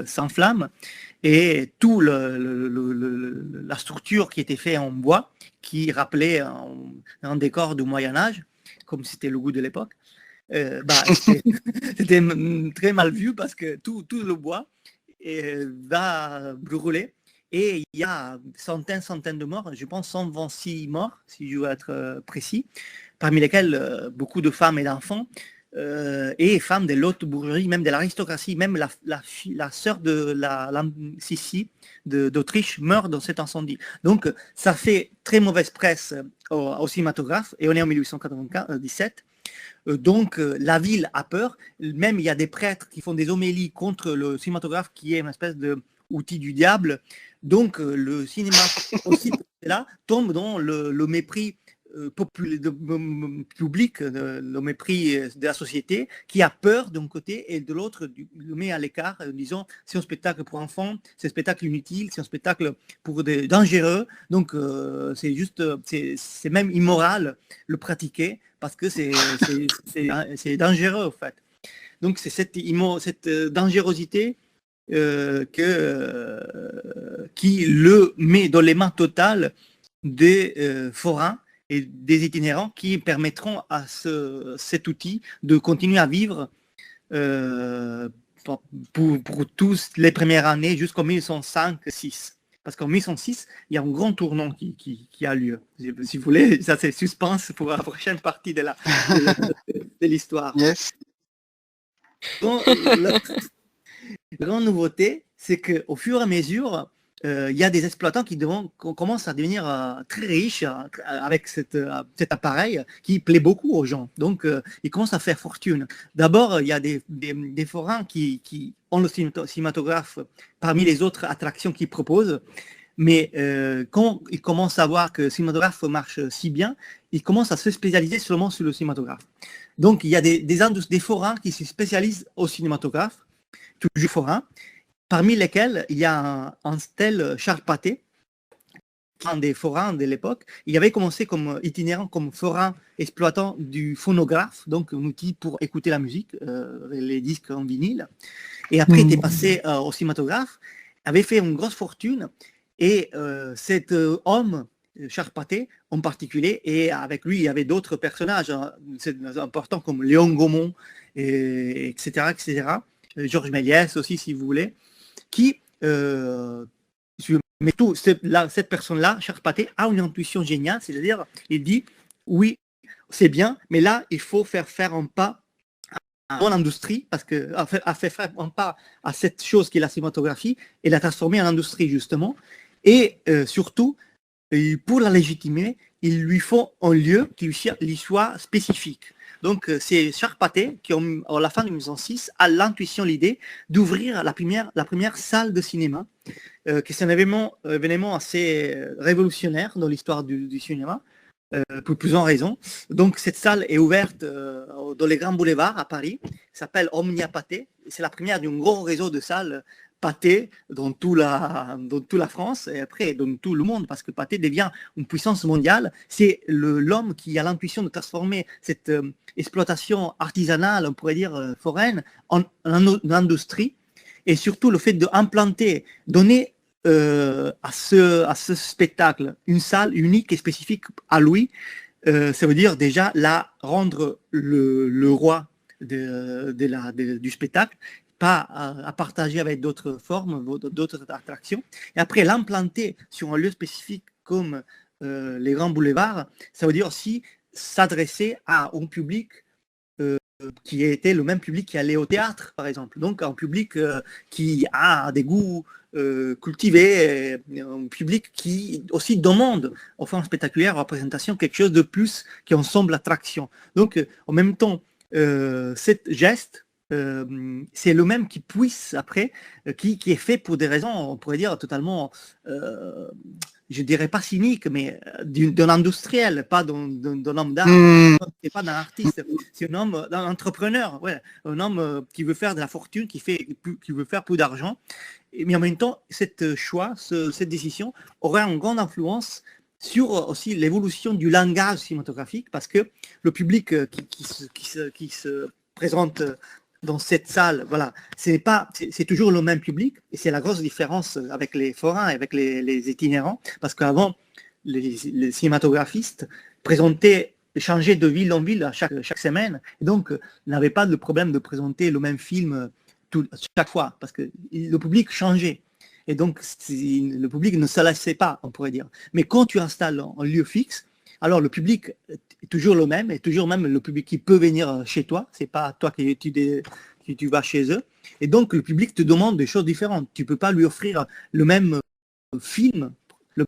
s'enflamme, et tout la structure qui était faite en bois, qui rappelait un décor du Moyen-Âge, comme c'était le goût de l'époque, c'était très mal vu, parce que tout le bois va brûler, et il y a centaines de morts, je pense 126 morts, si je veux être précis, parmi lesquels beaucoup de femmes et d'enfants, et femmes de l'haute bourgeoisie, même de l'aristocratie, même la sœur de la Sissi d'Autriche meurt dans cet incendie. Donc ça fait très mauvaise presse au cinématographe, et on est en 1897. Donc la ville a peur, même il y a des prêtres qui font des homélies contre le cinématographe, qui est une espèce d'outil du diable. Donc le cinéma aussi là tombe dans le mépris public, le mépris de la société, qui a peur d'un côté, et de l'autre le met à l'écart, en disant c'est un spectacle pour enfants, c'est un spectacle inutile, c'est un spectacle pour des dangereux, donc c'est même immoral le pratiquer, parce que c'est dangereux, en fait. Donc c'est cette dangerosité qui le met dans les mains totales des forains et des itinérants, qui permettront à cet outil de continuer à vivre pour tous les premières années jusqu'en 1905-6. Parce qu'en 1806, il y a un grand tournant qui a lieu. Si vous voulez, ça c'est suspense pour la prochaine partie de l'histoire. Yes. Bon, la grande nouveauté, c'est qu'au fur et à mesure, il y a des exploitants qui commencent à devenir très riches avec cet appareil qui plaît beaucoup aux gens. Donc, ils commencent à faire fortune. D'abord, il y a des forains qui ont le cinématographe parmi les autres attractions qu'ils proposent. Mais quand ils commencent à voir que le cinématographe marche si bien, ils commencent à se spécialiser seulement sur le cinématographe. Donc, il y a des forains qui se spécialisent au cinématographe, toujours forains, parmi lesquels il y a un tel Charles Pathé, un des forains de l'époque. Il avait commencé comme itinérant, comme forain exploitant du phonographe, donc un outil pour écouter la musique, les disques en vinyle. Et après, il était passé au cinématographe, avait fait une grosse fortune. Et cet homme, Charles Pathé en particulier, et avec lui, il y avait d'autres personnages importants comme Léon Gaumont, etc., etc., Georges Méliès aussi, si vous voulez, qui, mais tout, cette personne-là, Charles Pathé, a une intuition géniale, c'est-à-dire, il dit, oui, c'est bien, mais là, il faut faire un pas à mon industrie, parce que a fait faire un pas à cette chose qui est la cinématographie, et la transformer en industrie, justement. Et surtout, pour la légitimer, il lui faut un lieu qui lui soit spécifique. Donc, c'est Charles Pathé qui, à la fin de 1906, a l'intuition, l'idée d'ouvrir la première salle de cinéma, qui est un événement assez révolutionnaire dans l'histoire du cinéma, pour plusieurs raisons. Donc, cette salle est ouverte dans les grands boulevards à Paris, s'appelle Omnia Pathé. C'est la première d'un gros réseau de salles Pathé dans toute la France et après dans tout le monde, parce que Pathé devient une puissance mondiale. C'est l'homme qui a l'intuition de transformer cette exploitation artisanale, on pourrait dire foraine, en industrie, et surtout le fait d'implanter, donner à ce spectacle une salle unique et spécifique à lui. Ça veut dire déjà rendre le roi du spectacle, pas à partager avec d'autres formes, d'autres attractions. Et après, l'implanter sur un lieu spécifique comme les grands boulevards, ça veut dire aussi s'adresser à un public qui était le même public qui allait au théâtre, par exemple. Donc, un public qui a des goûts cultivés, un public qui aussi demande aux formes spectaculaires, aux représentations, quelque chose de plus qui ensemble l'attraction. Donc, en même temps, cet geste, c'est le même qui puisse après, qui est fait pour des raisons, on pourrait dire, totalement, je dirais pas cynique, mais d'un industriel, pas d'un homme d'art, c'est pas d'un artiste, c'est d'un entrepreneur, ouais, un homme qui veut faire de la fortune, qui veut faire plus d'argent, mais en même temps, cette décision aurait une grande influence sur aussi l'évolution du langage cinématographique, parce que le public qui se présente dans cette salle, voilà, c'est toujours le même public, et c'est la grosse différence avec les forains et avec les itinérants, parce qu'avant, les cinématographistes changeaient de ville en ville chaque semaine, et donc n'avaient pas de problème de présenter le même film chaque fois, parce que le public changeait. Et donc, le public ne se lassait pas, on pourrait dire. Mais quand tu installes un lieu fixe, alors le public est toujours le même, et toujours même le public qui peut venir chez toi, c'est pas toi qui tu vas chez eux. Et donc, le public te demande des choses différentes. Tu peux pas lui offrir le même film,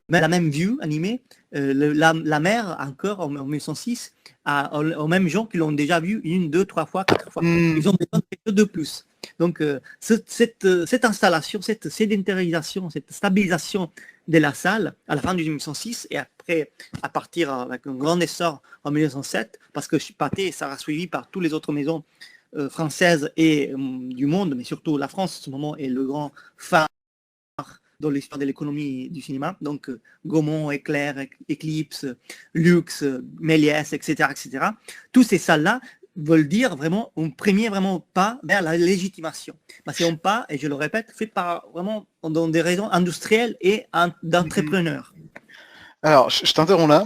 la même vue animée, la mer, encore en 1906, aux mêmes gens qui l'ont déjà vu 1, 2, 3 fois, 4 fois. Ils ont besoin de quelque chose de plus. Donc, cette installation, cette sédentarisation, cette stabilisation de la salle à la fin du 1906 et après, à partir avec un grand essor en 1907, parce que Pathé sera suivi par toutes les autres maisons françaises et du monde, mais surtout la France, en ce moment, est le grand phare dans l'histoire de l'économie du cinéma. Donc, Gaumont, Éclair, Eclipse, Lux, Méliès, etc., etc. Tous ces salles-là veulent dire vraiment un premier vraiment pas vers la légitimation. C'est un pas, et je le répète, fait par vraiment dans des raisons industrielles et d'entrepreneurs. Alors, je t'interromps là.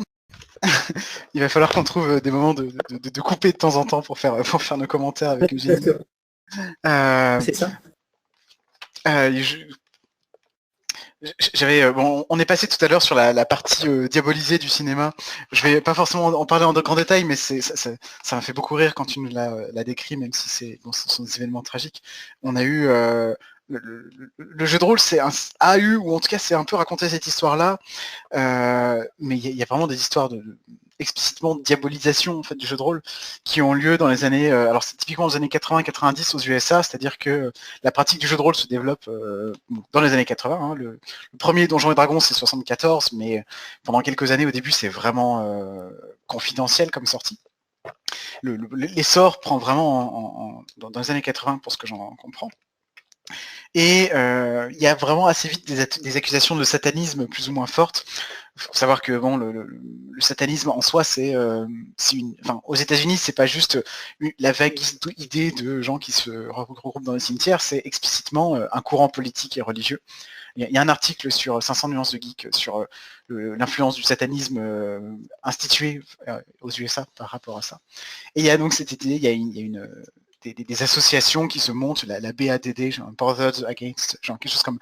Il va falloir qu'on trouve des moments de couper de temps en temps pour faire nos commentaires avec Eugénie. C'est ça. Bon, on est passé tout à l'heure sur la partie diabolisée du cinéma. Je vais pas forcément en parler en grand détail, mais ça m'a fait beaucoup rire quand tu nous l'as décrit, même si ce sont des événements tragiques. On a eu le jeu de rôle, a eu, ou en tout cas, c'est un peu raconté cette histoire-là, mais il y a vraiment des histoires explicitement de diabolisation en fait du jeu de rôle qui ont lieu dans les années alors c'est typiquement les années 80-90 aux USA, c'est-à-dire que la pratique du jeu de rôle se développe dans les années 80 hein. Le premier Donjons et Dragons c'est 74, mais pendant quelques années au début c'est vraiment confidentiel comme sortie. L'essor prend vraiment dans les années 80 pour ce que j'en comprends. Et il y a vraiment assez vite des accusations de satanisme plus ou moins fortes. Il faut savoir que bon, le satanisme en soi, aux États-Unis, c'est pas juste la vague idée de gens qui se regroupent dans les cimetières, c'est explicitement un courant politique et religieux. Il y a un article sur 500 nuances de geek sur l'influence du satanisme institué aux USA par rapport à ça. Et il y a donc cette idée, il y a des associations qui se montent, la BADD, genre Bothered Against, genre quelque chose comme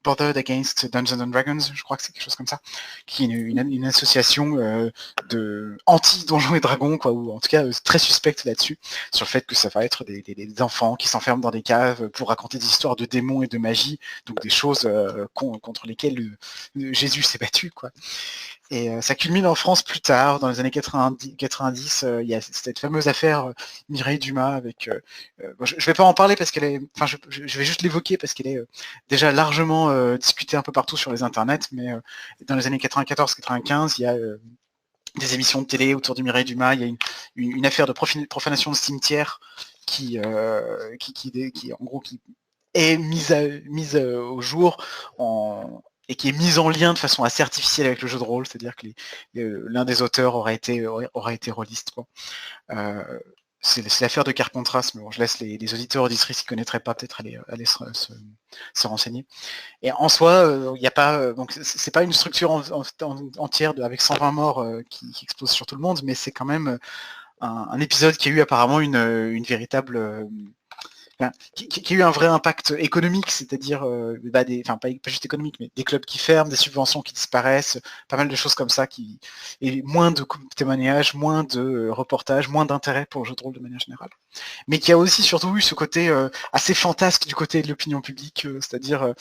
Bothered Against Dungeons and Dragons, je crois que c'est quelque chose comme ça, qui est une association de anti-Donjons et Dragons, quoi, ou en tout cas très suspecte là-dessus, sur le fait que ça va être des enfants qui s'enferment dans des caves pour raconter des histoires de démons et de magie, donc des choses contre lesquelles Jésus s'est battu, quoi. Et ça culmine en France plus tard, dans les années 90, il y a cette fameuse affaire Mireille Dumas avec... je vais pas en parler parce qu'elle est... Enfin, je vais juste l'évoquer parce qu'elle est déjà largement discutée un peu partout sur les internets, mais dans les années 94-95, il y a des émissions de télé autour de Mireille Dumas, il y a une affaire de profanation de cimetière qui en gros, qui est mise au jour et qui est mise en lien de façon assez artificielle avec le jeu de rôle, c'est-à-dire que l'un des auteurs aura été rôliste, quoi. C'est l'affaire de Carpentras, mais bon, je laisse les auditeurs auditrices qui ne connaîtraient pas peut-être aller se renseigner. Et en soi, il n'y a pas, donc c'est pas une structure entière avec 120 morts qui explose sur tout le monde, mais c'est quand même un épisode qui a eu apparemment une véritable qui a eu un vrai impact économique, c'est-à-dire pas juste économique, mais des clubs qui ferment, des subventions qui disparaissent, pas mal de choses comme ça, et moins de témoignages, moins de reportages, moins d'intérêt pour le jeu de rôle de manière générale. Mais qui a aussi surtout eu ce côté assez fantasque du côté de l'opinion publique, c'est-à-dire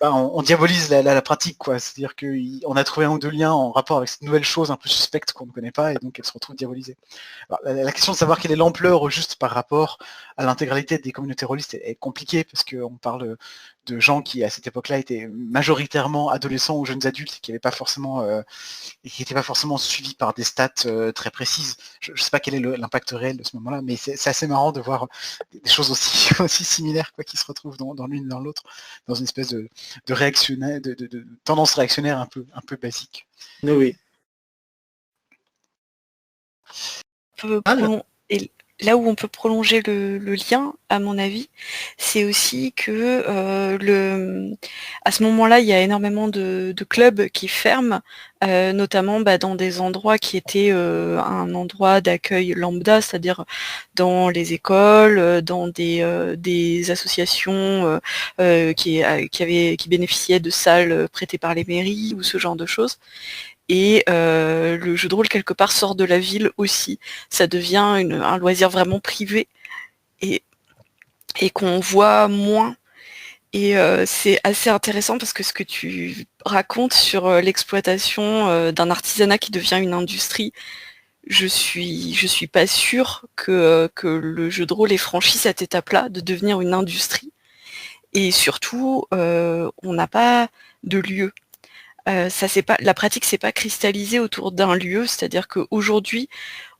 on diabolise la pratique, quoi. C'est-à-dire qu'on a trouvé un ou deux liens en rapport avec cette nouvelle chose un peu suspecte qu'on ne connaît pas, et donc elle se retrouve diabolisée. Alors, la question de savoir quelle est l'ampleur juste par rapport à l'intégralité des communautés rôlistes est compliquée, parce qu'on parle de gens qui à cette époque-là étaient majoritairement adolescents ou jeunes adultes, qui n'étaient pas forcément suivis par des stats très précises. Je ne sais pas quel est l'impact réel de ce moment-là, mais c'est assez marrant de voir des choses aussi similaires, quoi, qui se retrouvent dans l'une et dans l'autre, dans une espèce de réactionnaire, de tendance réactionnaire un peu basique. Oui. Et là où on peut prolonger le lien, à mon avis, c'est aussi que à ce moment-là, il y a énormément de clubs qui ferment, notamment dans des endroits qui étaient un endroit d'accueil lambda, c'est-à-dire dans les écoles, dans des associations qui bénéficiaient de salles prêtées par les mairies ou ce genre de choses. Et le jeu de rôle, quelque part, sort de la ville aussi. Ça devient un loisir vraiment privé et qu'on voit moins. Et c'est assez intéressant parce que ce que tu racontes sur l'exploitation d'un artisanat qui devient une industrie, je suis pas sûre que le jeu de rôle ait franchi cette étape-là de devenir une industrie. Et surtout, on n'a pas de lieu. La pratique s'est pas cristallisée autour d'un lieu, c'est-à-dire qu'aujourd'hui,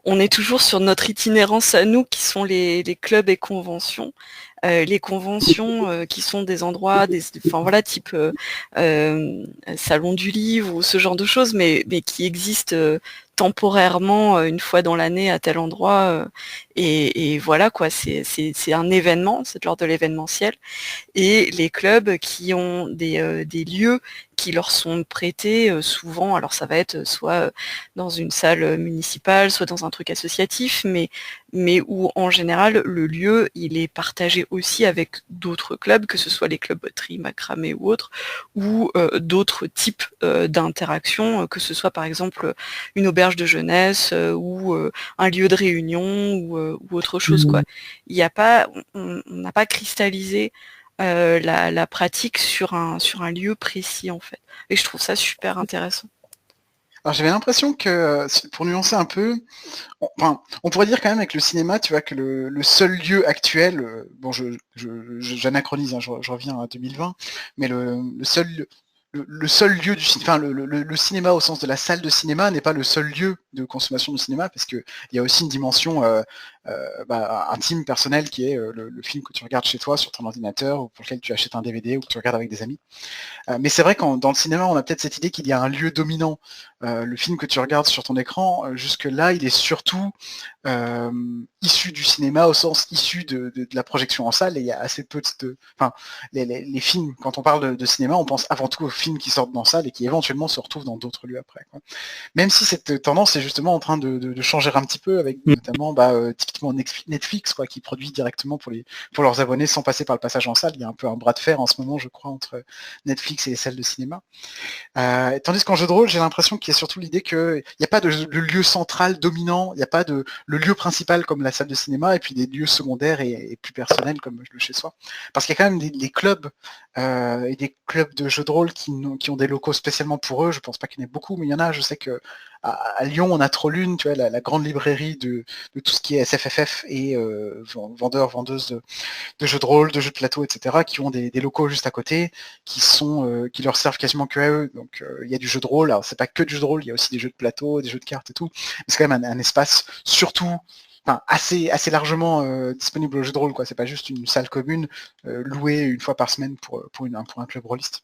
on est toujours sur notre itinérance à nous, qui sont les clubs et conventions. Les conventions qui sont des endroits, type salon du livre ou ce genre de choses, mais qui existent temporairement une fois dans l'année à tel endroit. Et voilà, quoi, c'est un événement, c'est de l'ordre de l'événementiel. Et les clubs qui ont des lieux qui leur sont prêtés souvent. Alors ça va être soit dans une salle municipale, soit dans un truc associatif, mais où en général le lieu il est partagé aussi avec d'autres clubs, que ce soit les clubs poterie, macramé ou autres, ou d'autres types d'interactions, que ce soit par exemple une auberge de jeunesse ou un lieu de réunion ou autre chose, quoi. Il y a pas, on n'a pas cristallisé la pratique sur un lieu précis en fait. Et je trouve ça super intéressant. Alors j'avais l'impression que, pour nuancer un peu, on pourrait dire quand même avec le cinéma, tu vois, que le seul lieu actuel, bon, j'anachronise, hein, je reviens à 2020, mais le seul lieu du cinéma, enfin le cinéma au sens de la salle de cinéma n'est pas le seul lieu de consommation de cinéma, parce qu'il y a aussi une dimension intime, personnelle, qui est le film que tu regardes chez toi sur ton ordinateur, ou pour lequel tu achètes un DVD, ou que tu regardes avec des amis. Mais c'est vrai qu'en dans le cinéma, on a peut-être cette idée qu'il y a un lieu dominant. Le film que tu regardes sur ton écran, jusque-là, il est surtout issu du cinéma au sens issu de la projection en salle, et il y a assez peu de... Enfin, les films, quand on parle de cinéma, on pense avant tout aux films qui sortent dans salle et qui éventuellement se retrouvent dans d'autres lieux après, quoi. Même si cette tendance est justement en train de changer un petit peu, avec notamment typiquement Netflix, quoi, qui produit directement pour leurs abonnés sans passer par le passage en salle. Il y a un peu un bras de fer en ce moment, je crois, entre Netflix et les salles de cinéma. Tandis qu'en jeu de rôle, j'ai l'impression qu'il y a surtout l'idée qu'il n'y a pas de lieu central dominant, il n'y a pas de le lieu principal comme la salle de cinéma, et puis des lieux secondaires et plus personnels comme le chez soi. Parce qu'il y a quand même des clubs et des clubs de jeux de rôle qui ont des locaux spécialement pour eux. Je pense pas qu'il y en ait beaucoup, mais il y en a. Je sais que à Lyon, on a Trollune, tu vois, la grande librairie de tout ce qui est SFFF et vendeurs, vendeuses de jeux de rôle, de jeux de plateau, etc., qui ont des locaux juste à côté, qui leur servent quasiment que à eux. Donc il y a du jeu de rôle. Alors c'est pas que du jeu de rôle, il y a aussi des jeux de plateau, des jeux de cartes et tout. Mais c'est quand même un espace surtout, enfin assez largement disponible aux jeux de rôle, quoi. C'est pas juste une salle commune louée une fois par semaine pour un club rôliste.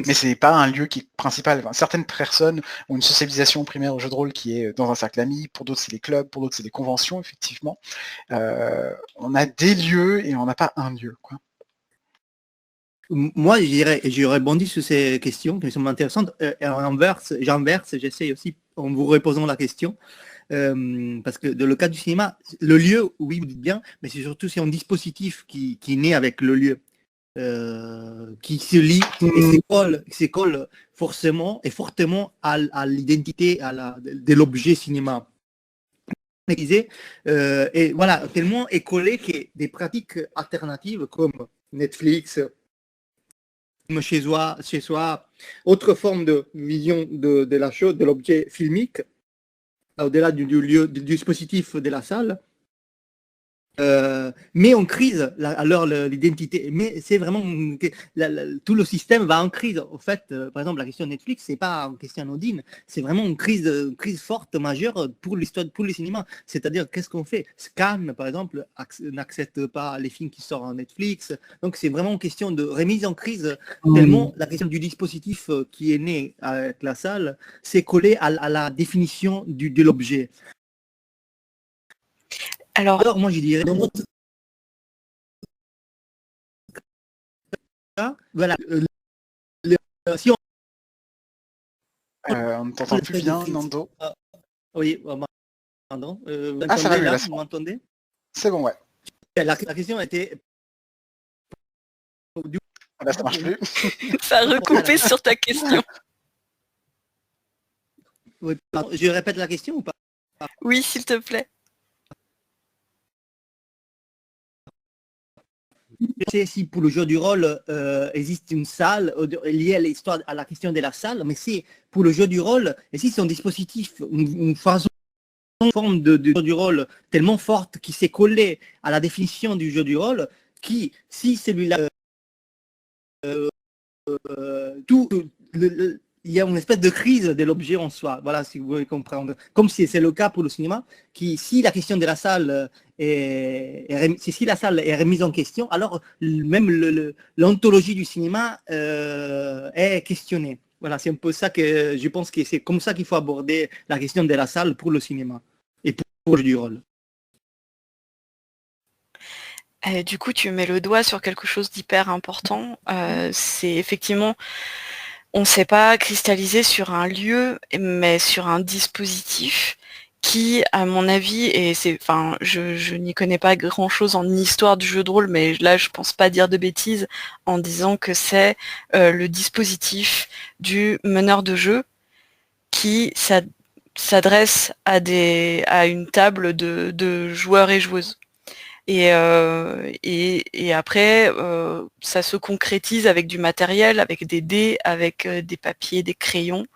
Mais c'est pas un lieu qui est principal. Enfin, certaines personnes ont une socialisation primaire au jeu de rôle qui est dans un cercle d'amis, pour d'autres c'est les clubs, pour d'autres c'est des conventions, effectivement. On a des lieux et on n'a pas un lieu, quoi. Moi, je rebondis sur ces questions qui me semblent intéressantes. J'inverse, j'essaie aussi, en vous reposant la question, parce que dans le cas du cinéma, le lieu, oui, vous dites bien, mais c'est surtout un dispositif qui naît avec le lieu, qui se lie et s'écolle forcément et fortement à l'identité de l'objet cinéma. Et voilà, tellement écollé que des pratiques alternatives comme Netflix, chez soi, autre forme de vision de la chose, de l'objet filmique, au-delà du lieu, du dispositif de la salle, met en crise alors l'identité. Mais c'est vraiment tout le système va en crise. En fait, par exemple, la question de Netflix, c'est pas une question anodine, c'est vraiment une crise forte, majeure pour l'histoire, pour le cinéma. C'est-à-dire, qu'est-ce qu'on fait? Cannes, par exemple, n'accepte pas les films qui sortent en Netflix. Donc, c'est vraiment une question de remise en crise. Tellement la question du dispositif qui est né avec la salle s'est collée à la définition de l'objet. Alors, moi, je dirais, voilà, si on ne t'entend plus bien, Nando. Oui, pardon. Ça va mieux, là, vous m'entendez? C'est bon, ouais. La question était... Là, ça marche plus. Ça a recoupé sur ta question. Oui, je répète la question ou pas? Oui, s'il te plaît. Si pour le jeu du rôle existe une salle liée à l'histoire, à la question de la salle, mais si pour le jeu du rôle existe un dispositif, une façon, une forme de jeu du rôle tellement forte qui s'est collée à la définition du jeu du rôle, qui, si celui-là, il y a une espèce de crise de l'objet en soi. Voilà, si vous voulez comprendre. Comme si c'est le cas pour le cinéma, qui, si la question de la salle si la salle est remise en question, alors même l'ontologie du cinéma est questionnée. Voilà, c'est un peu ça que je pense que c'est comme ça qu'il faut aborder la question de la salle pour le cinéma et pour le jeu du rôle. Du coup, tu mets le doigt sur quelque chose d'hyper important. C'est effectivement on s'est pas cristallisé sur un lieu, mais sur un dispositif qui, à mon avis, et je n'y connais pas grand-chose en histoire du jeu de rôle, mais là, je pense pas dire de bêtises en disant que c'est le dispositif du meneur de jeu qui s'adresse à une table de joueurs et joueuses. Et après, ça se concrétise avec du matériel, avec des dés, avec des papiers, des crayons,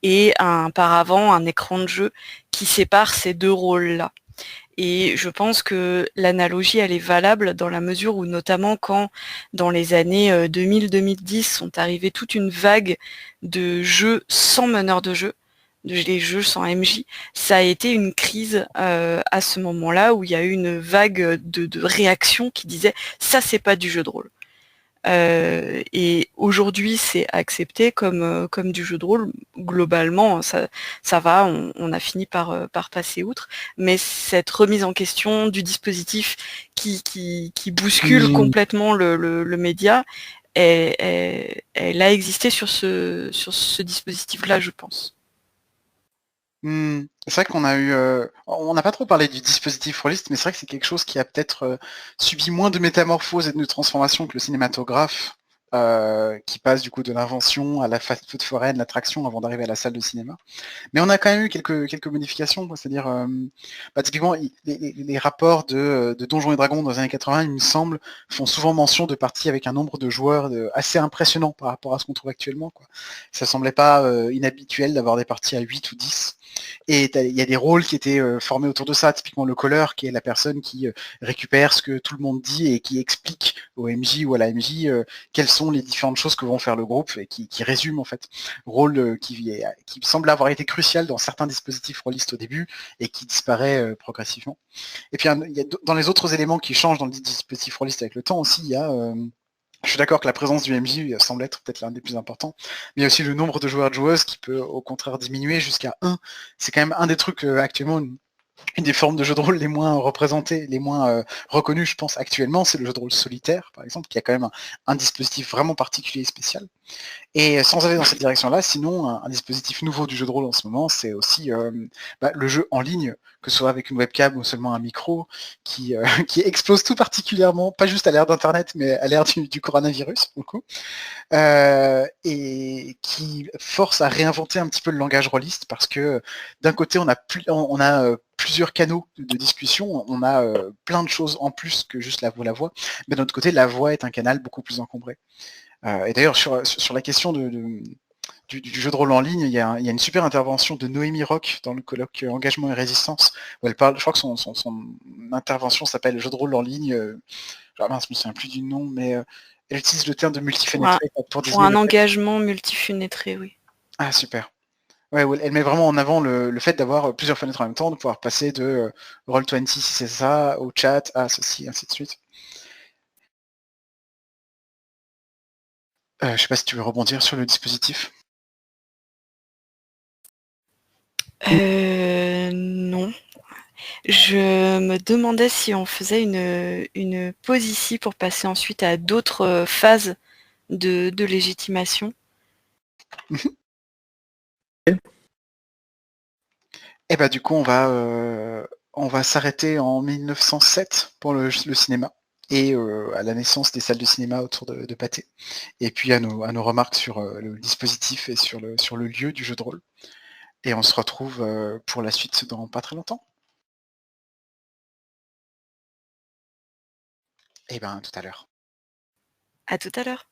et un paravent, un écran de jeu qui sépare ces deux rôles-là. Et je pense que l'analogie, elle est valable dans la mesure où, notamment quand, dans les années 2000-2010, sont arrivées toute une vague de jeux sans meneur de jeu, les jeux sans MJ, ça a été une crise à ce moment-là où il y a eu une vague de réactions qui disaient ça c'est pas du jeu de rôle. Et aujourd'hui c'est accepté comme du jeu de rôle. Globalement ça va, on a fini par passer outre, mais cette remise en question du dispositif qui bouscule complètement le média, elle a existé sur ce dispositif-là, je pense. C'est vrai qu'on a eu, on n'a pas trop parlé du dispositif rôliste, mais c'est vrai que c'est quelque chose qui a peut-être subi moins de métamorphoses et de transformations que le cinématographe, qui passe du coup de l'invention à la fast-food foraine, l'attraction avant d'arriver à la salle de cinéma. Mais on a quand même eu quelques modifications, c'est-à-dire, typiquement, les rapports de Donjons et Dragons dans les années 80, il me semble, font souvent mention de parties avec un nombre de joueurs assez impressionnant par rapport à ce qu'on trouve actuellement, quoi. Ça semblait pas inhabituel d'avoir des parties à 8 ou 10. Et il y a des rôles qui étaient formés autour de ça, typiquement le caller, qui est la personne qui récupère ce que tout le monde dit et qui explique au MJ ou à la MJ quelles sont les différentes choses que vont faire le groupe et qui résume en fait. Rôle qui semble avoir été crucial dans certains dispositifs rôlistes au début et qui disparaît progressivement. Et puis il y a dans les autres éléments qui changent dans le dispositif rôliste avec le temps aussi, il y a je suis d'accord que la présence du MJ semble être peut-être l'un des plus importants, mais il y a aussi le nombre de joueurs de joueuses qui peut au contraire diminuer jusqu'à 1. C'est quand même un des trucs actuellement, une des formes de jeu de rôle les moins représentées, les moins reconnues, je pense, actuellement, c'est le jeu de rôle solitaire, par exemple, qui a quand même un dispositif vraiment particulier et spécial. Et sans aller dans cette direction-là, sinon, un dispositif nouveau du jeu de rôle en ce moment, c'est aussi le jeu en ligne, que ce soit avec une webcam ou seulement un micro, qui explose tout particulièrement, pas juste à l'ère d'Internet, mais à l'ère du coronavirus, du coup, et qui force à réinventer un petit peu le langage rôliste, parce que d'un côté, on a plusieurs canaux de discussion, on a plein de choses en plus que juste la voix, mais d'un autre côté, la voix est un canal beaucoup plus encombré. Et d'ailleurs, sur la question du jeu de rôle en ligne, il y a une super intervention de Noémie Rock dans le colloque Engagement et Résistance, où elle parle, je crois que son intervention s'appelle Jeu de rôle en ligne, je me souviens plus du nom, mais elle utilise le terme de multifénétré pour désigner un engagement multifénétré, oui. Ah, super. Ouais, elle met vraiment en avant le fait d'avoir plusieurs fenêtres en même temps, de pouvoir passer de Roll20 si c'est ça, au chat, à ceci, ainsi de suite. Je sais pas si tu veux rebondir sur le dispositif. Non. Je me demandais si on faisait une pause ici pour passer ensuite à d'autres phases de légitimation. Et bah du coup on va s'arrêter en 1907 pour le cinéma et à la naissance des salles de cinéma autour de Pathé. Et puis à nos remarques sur le dispositif et sur le lieu du jeu de rôle. Et on se retrouve pour la suite dans pas très longtemps. Et ben tout à l'heure. À tout à l'heure.